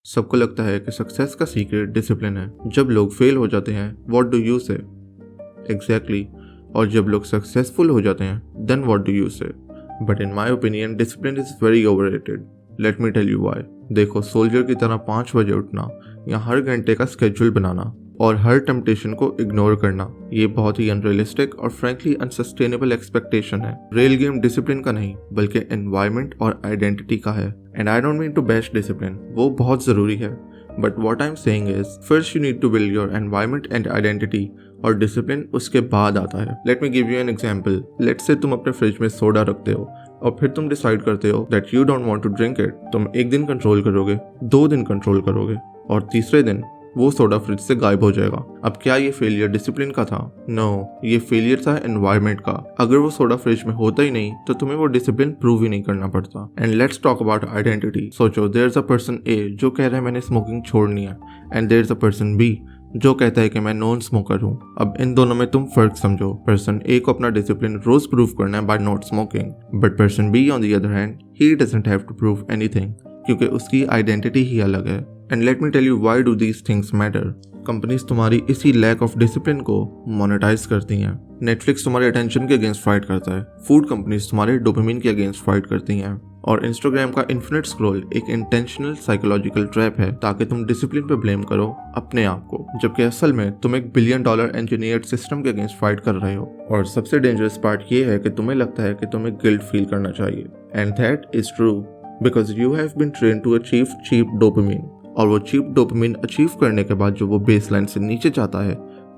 सबको लगता है कि सक्सेस का सीक्रेट डिसिप्लिन है। जब लोग फेल हो जाते हैं, what do you say? Exactly. और जब लोग सक्सेसफुल हो जाते हैं, then what do you say? But in my opinion discipline is very overrated. Let me tell you why. देखो, सोल्जर की तरह 5 बजे उठना या हर घंटे का स्केड्यूल बनाना और हर टेम्पटेशन को इग्नोर करना, ये बहुत ही अनरियलिस्टिक और फ्रैंकली अनसस्टेनेबल एक्सपेक्टेशन है। रियल गेम डिसिप्लिन का नहीं, बल्कि एनवायरनमेंट और आइडेंटिटी का है। And I don't mean to bash discipline, वो बहुत जरूरी है। But what I am saying is, first you need to build your environment and identity, और डिसिप्लिन उसके बाद आता है। Let me give you an example. Let's say तुम अपने फ्रिज में सोडा रखते हो और फिर तुम डिसाइड करते हो that you don't want to drink it. तुम एक दिन कंट्रोल करोगे, 2 दिन कंट्रोल करोगे, और तीसरे दिन वो सोडा फ्रिज से गायब हो जाएगा। अब क्या ये फेलियर डिसिप्लिन का था? नो, ये फेलियर था एनवायरनमेंट का। अगर वो सोडा फ्रिज में होता ही नहीं तो तुम्हें वो डिसिप्लिन प्रूव ही नहीं करना पड़ता। And let's talk about identity. सोचो, there is a person A जो कह रहा है मैंने स्मोकिंग छोड़नी है, and there is a person B जो कहता है कि मैं नॉन स्मोकर हूँ। अब इन दोनों में तुम फर्क समझो। पर्सन ए को अपना डिसिप्लिन रोज प्रूव करना है by not smoking, but person B on the other hand, he doesn't have to prove anything, क्योंकि उसकी आइडेंटिटी ही अलग है। And let me tell you why do these things matter. Companies तुम्हारी इसी लैक ऑफ डिसिप्लिन को monetise करती हैं। नेटफ्लिक्स तुम्हारे अटेंशन के अगेंस्ट फाइट करता है, फूड कंपनीज तुम्हारे डोपामिन के अगेंस्ट फाइट करती हैं, और इंस्टाग्राम का इन्फिनिट स्क्रॉल एक इंटेंशनल साइकोलॉजिकल ट्रैप है ताकि तुम डिसिप्लिन पे ब्लेम करो अपने आप को, जबकि असल में तुम एक $1 बिलियन इंजीनियर्ड सिस्टम के अगेंस्ट फाइट कर रहे हो। और सबसे डेंजरस पार्ट ये है कि तुम्हें लगता है कि तुम्हें गिल्ट फील करना चाहिए, and that is true because you have been trained to achieve cheap dopamine. और वो चीप डोपामिन अचीव करने के बाद जो वो बेसलाइन से नीचे जाता है,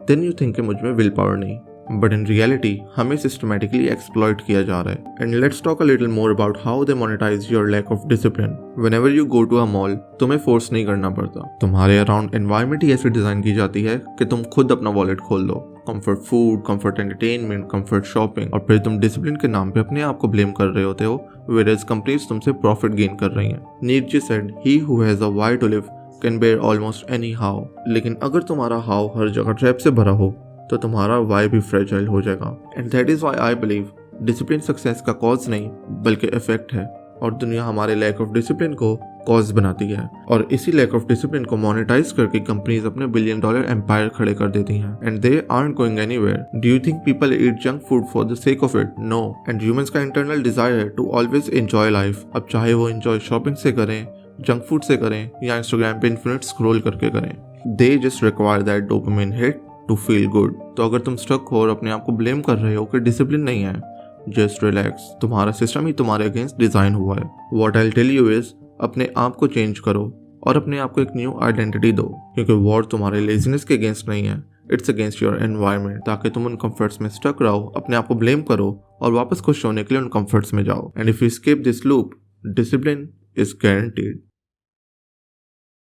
देन यू थिंक कि मुझ में विल पावर नहीं, बट इन रियलिटी हमें सिस्टमैटिकली एक्सप्लॉइट किया जा रहा है। And let's talk a little more about how they monetise your lack of discipline. Whenever you go to a mall, तुम्हें फोर्स नहीं करना पड़ता। तुम्हारे अराउंड एनवायरनमेंट ही ऐसी डिजाइन की जाती है कि तुम खुद अपना वॉलेट खोल दो। Comfort food, comfort entertainment, comfort shopping, और फिर तुम डिसिप्लिन के नाम पे अपने आप को ब्लेम कर रहे होते हो, व्हेयरएज कंपनीज तुमसे प्रॉफिट गेन कर रही हैं। Nietzsche said, he who has a why to live can bear almost any how. लेकिन अगर तुम्हारा हाउ हर जगह ट्रैप से भरा हो तो तुम्हारा वाई भी फ्रेजाइल हो जाएगा। And that is why I believe discipline success का कॉज नहीं बल्कि इफेक्ट है, और दुनिया हमारे लैक ऑफ डिसिप्लिन को कॉज बनाती है, और इसी लैक ऑफ डिसिप्लिन को मोनेटाइज करके कंपनीज अपने $1 बिलियन एम्पायर खड़े कर देती हैं। And they aren't going anywhere. Do you think people eat junk food for the sake of it? No. And humans का इंटरनल डिजायर है टू ऑलवेज एंजॉय लाइफ। अब चाहे वो एंजॉय शॉपिंग से करें, जंक फूड से करें, या इंस्टाग्राम पे इन्फिनिट स्क्रॉल करके करें, they just require that dopamine hit to feel good. तो अगर तुम स्टक हो और अपने आप को ब्लेम कर रहे हो कि डिसिप्लिन नहीं है, जस्ट रिलैक्स। तुम्हारा सिस्टम ही तुम्हारे अगेंस्ट डिजाइन हुआ है। What I will tell you is, अपने आप को चेंज करो और अपने आप को एक न्यू आइडेंटिटी दो, क्योंकि वॉर तुम्हारे लेजीनेस के अगेंस्ट नहीं है, इट्स अगेंस्ट योर एनवायरनमेंट। ताकि तुम उन कंफर्ट्स में स्टक रहो, अपने आप को ब्लेम करो और वापस खुश होने के लिए उन कंफर्ट्स में जाओ। And if you skip this loop, discipline is guaranteed.